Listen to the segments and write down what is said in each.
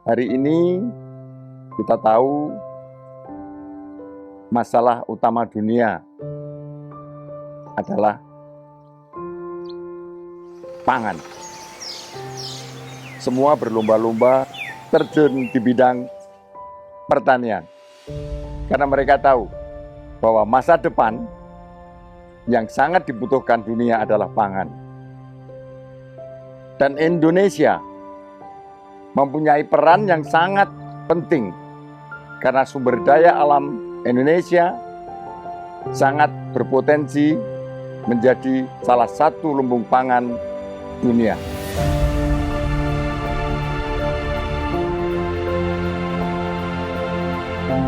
Hari ini kita tahu masalah utama dunia adalah pangan. Semua berlomba-lomba terjun di bidang pertanian karena mereka tahu bahwa masa depan yang sangat dibutuhkan dunia adalah pangan. Dan Indonesia mempunyai peran yang sangat penting karena sumber daya alam Indonesia sangat berpotensi menjadi salah satu lumbung pangan dunia.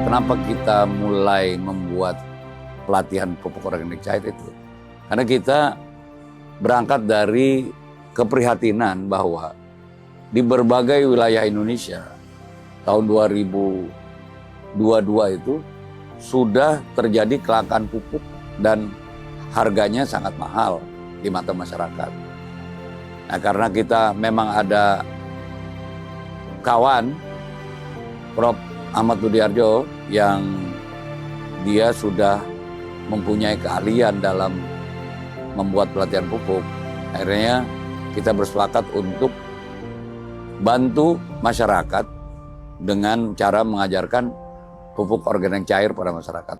Kenapa kita mulai membuat pelatihan pupuk organik cair itu? Karena kita berangkat dari keprihatinan bahwa di berbagai wilayah Indonesia tahun 2022 itu sudah terjadi kelangkaan pupuk dan harganya sangat mahal di mata masyarakat. Nah, karena kita memang ada kawan Prof. Ahmad Budiarjo yang dia sudah mempunyai keahlian dalam membuat pelatihan pupuk. Akhirnya kita bersepakat untuk bantu masyarakat dengan cara mengajarkan pupuk organik cair pada masyarakat.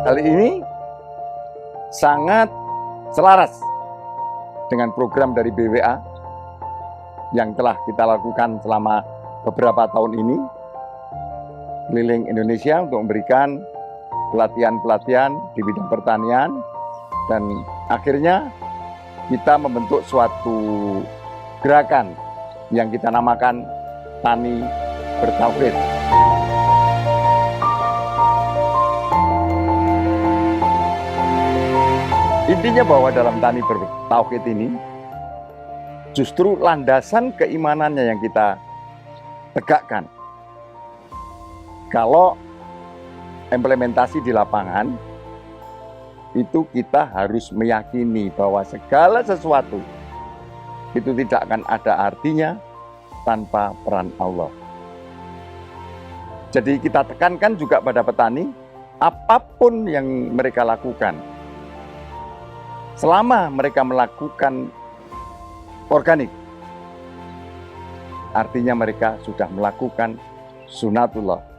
Kali ini sangat selaras dengan program dari BWA yang telah kita lakukan selama beberapa tahun ini, keliling Indonesia untuk memberikan pelatihan-pelatihan di bidang pertanian, dan akhirnya kita membentuk suatu gerakan yang kita namakan Tani Bertauhid. Intinya bahwa dalam Tani Bertauhid ini justru landasan keimanannya yang kita tegakkan. Kalau implementasi di lapangan, itu kita harus meyakini bahwa segala sesuatu itu tidak akan ada artinya tanpa peran Allah. Jadi kita tekankan juga pada petani, apapun yang mereka lakukan, selama mereka melakukan organik, artinya mereka sudah melakukan sunatullah.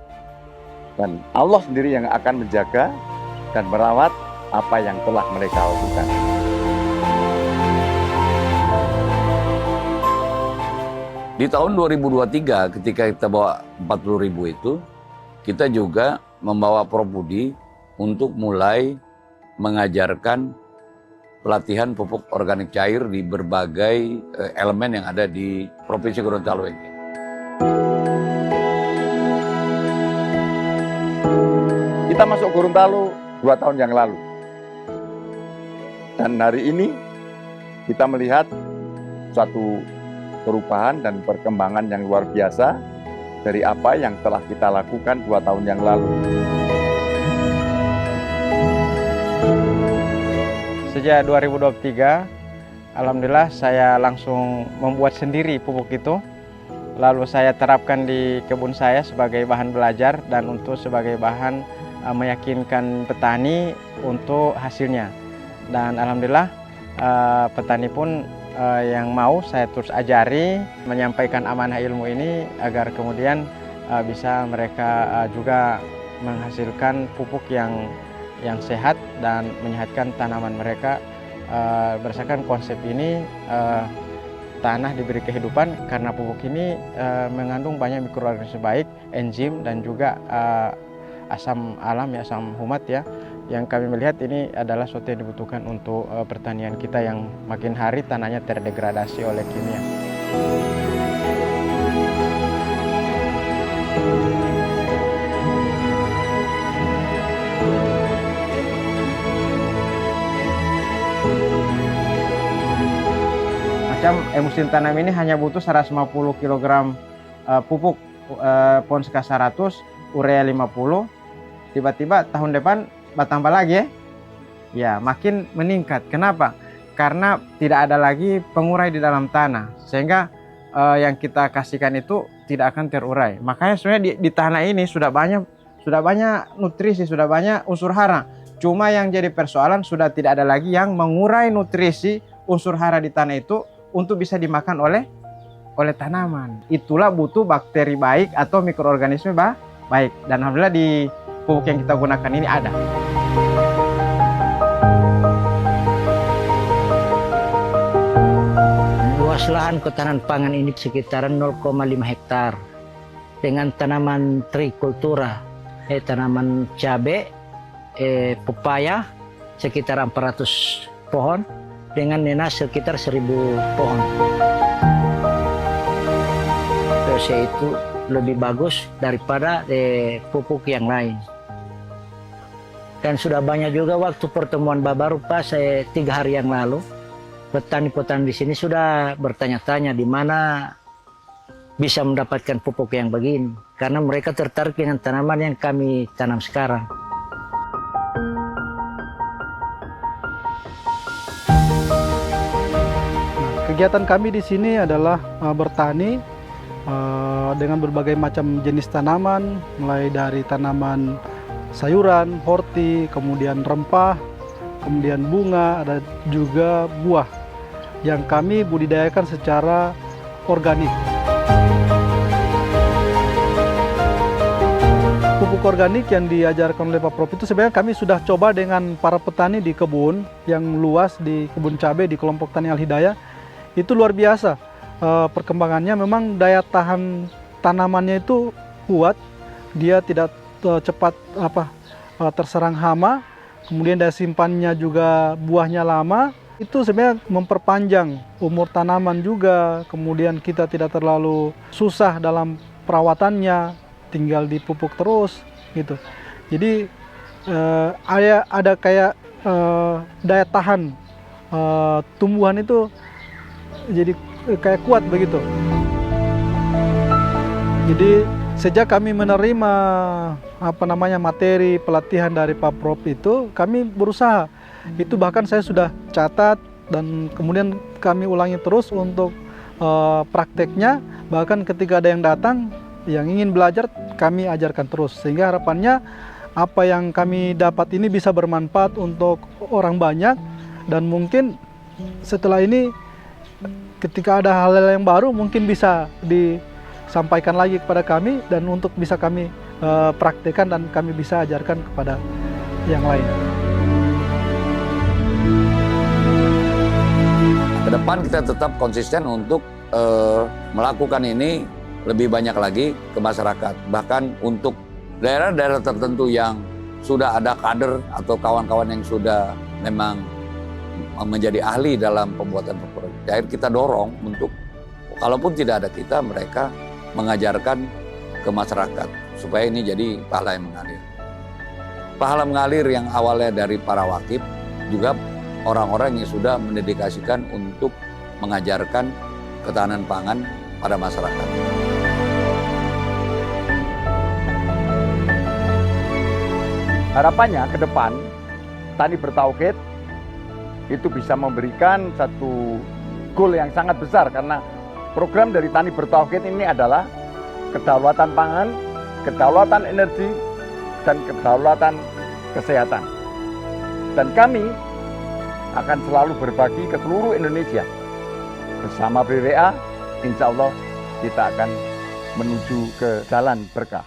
Dan Allah sendiri yang akan menjaga dan merawat apa yang telah mereka lakukan. Di tahun 2023 ketika kita bawa 40.000 itu, kita juga membawa Prof. Budi untuk mulai mengajarkan pelatihan pupuk organik cair di berbagai elemen yang ada di Provinsi Gorontalo ini. Kita masuk Gorontalo 2 tahun yang lalu. Dan hari ini kita melihat suatu perubahan dan perkembangan yang luar biasa dari apa yang telah kita lakukan 2 tahun yang lalu. Sejak 2023, alhamdulillah saya langsung membuat sendiri pupuk itu. Lalu saya terapkan di kebun saya sebagai bahan belajar dan untuk sebagai bahan meyakinkan petani untuk hasilnya. Dan alhamdulillah petani pun yang mau saya terus ajari, menyampaikan amanah ilmu ini agar kemudian bisa mereka juga menghasilkan pupuk yang sehat dan menyehatkan tanaman mereka. Berdasarkan konsep ini, tanah diberi kehidupan karena pupuk ini mengandung banyak mikroorganisme baik, enzim, dan juga asam alam, ya, asam humat, ya, yang kami melihat ini adalah sesuatu yang dibutuhkan untuk pertanian kita yang makin hari tanahnya terdegradasi oleh kimia. Musim tanam ini hanya butuh 150 kg pupuk Ponska 100, urea 50. Tiba-tiba tahun depan bertambah lagi, ya. ya makin meningkat. Kenapa? Karena tidak ada lagi pengurai di dalam tanah, sehingga yang kita kasihkan itu tidak akan terurai. Makanya sebenarnya di tanah ini sudah banyak nutrisi, sudah banyak unsur hara. Cuma yang jadi persoalan sudah tidak ada lagi yang mengurai nutrisi unsur hara di tanah itu untuk bisa dimakan oleh tanaman. Itulah butuh bakteri baik atau mikroorganisme baik. Dan alhamdulillah di pupuk yang kita gunakan ini ada. Luas lahan ketahanan pangan ini sekitaran 0,5 hektar dengan tanaman trikultura, tanaman cabai, pepaya sekitar 400 pohon dengan nenas sekitar 1000 pohon. POC itu lebih bagus daripada pupuk yang lain. Dan sudah banyak juga waktu pertemuan baru pas 3 hari yang lalu, petani-petani di sini sudah bertanya-tanya di mana bisa mendapatkan pupuk yang begini, karena mereka tertarik dengan tanaman yang kami tanam sekarang. Kegiatan kami di sini adalah bertani dengan berbagai macam jenis tanaman, mulai dari tanaman sayuran, horti, kemudian rempah, kemudian bunga, ada juga buah yang kami budidayakan secara organik. Pupuk organik yang diajarkan oleh Pak Prof itu sebenarnya kami sudah coba dengan para petani di kebun yang luas, di kebun cabai di kelompok Tani Al Hidayah. Itu luar biasa perkembangannya. Memang daya tahan tanamannya itu kuat, dia tidak cepat terserang hama, kemudian daya simpannya juga buahnya lama. Itu sebenarnya memperpanjang umur tanaman juga, kemudian kita tidak terlalu susah dalam perawatannya, tinggal dipupuk terus gitu. Jadi ada kayak daya tahan tumbuhan itu jadi kayak kuat begitu. Jadi sejak kami menerima materi pelatihan dari Pak Prof itu, kami berusaha. Itu bahkan saya sudah catat dan kemudian kami ulangi terus untuk prakteknya. Bahkan ketika ada yang datang yang ingin belajar, kami ajarkan terus, sehingga harapannya apa yang kami dapat ini bisa bermanfaat untuk orang banyak. Dan mungkin setelah ini ketika ada hal-hal yang baru mungkin bisa disampaikan lagi kepada kami, dan untuk bisa kami praktekkan dan kami bisa ajarkan kepada yang lain. Ke depan kita tetap konsisten untuk melakukan ini lebih banyak lagi ke masyarakat. Bahkan untuk daerah-daerah tertentu yang sudah ada kader atau kawan-kawan yang sudah memang menjadi ahli dalam pembuatan pupuk cair, kita dorong untuk kalaupun tidak ada kita, mereka mengajarkan ke masyarakat supaya ini jadi pahala yang mengalir. Pahala mengalir yang awalnya dari para wakif, juga orang-orang yang sudah mendedikasikan untuk mengajarkan ketahanan pangan pada masyarakat. Harapannya ke depan Tani Bertauhid itu bisa memberikan satu goal yang sangat besar, karena program dari Tani Bertauhid ini adalah kedaulatan pangan, kedaulatan energi, dan kedaulatan kesehatan. Dan kami akan selalu berbagi ke seluruh Indonesia. Bersama BWA, insya Allah kita akan menuju ke jalan berkah.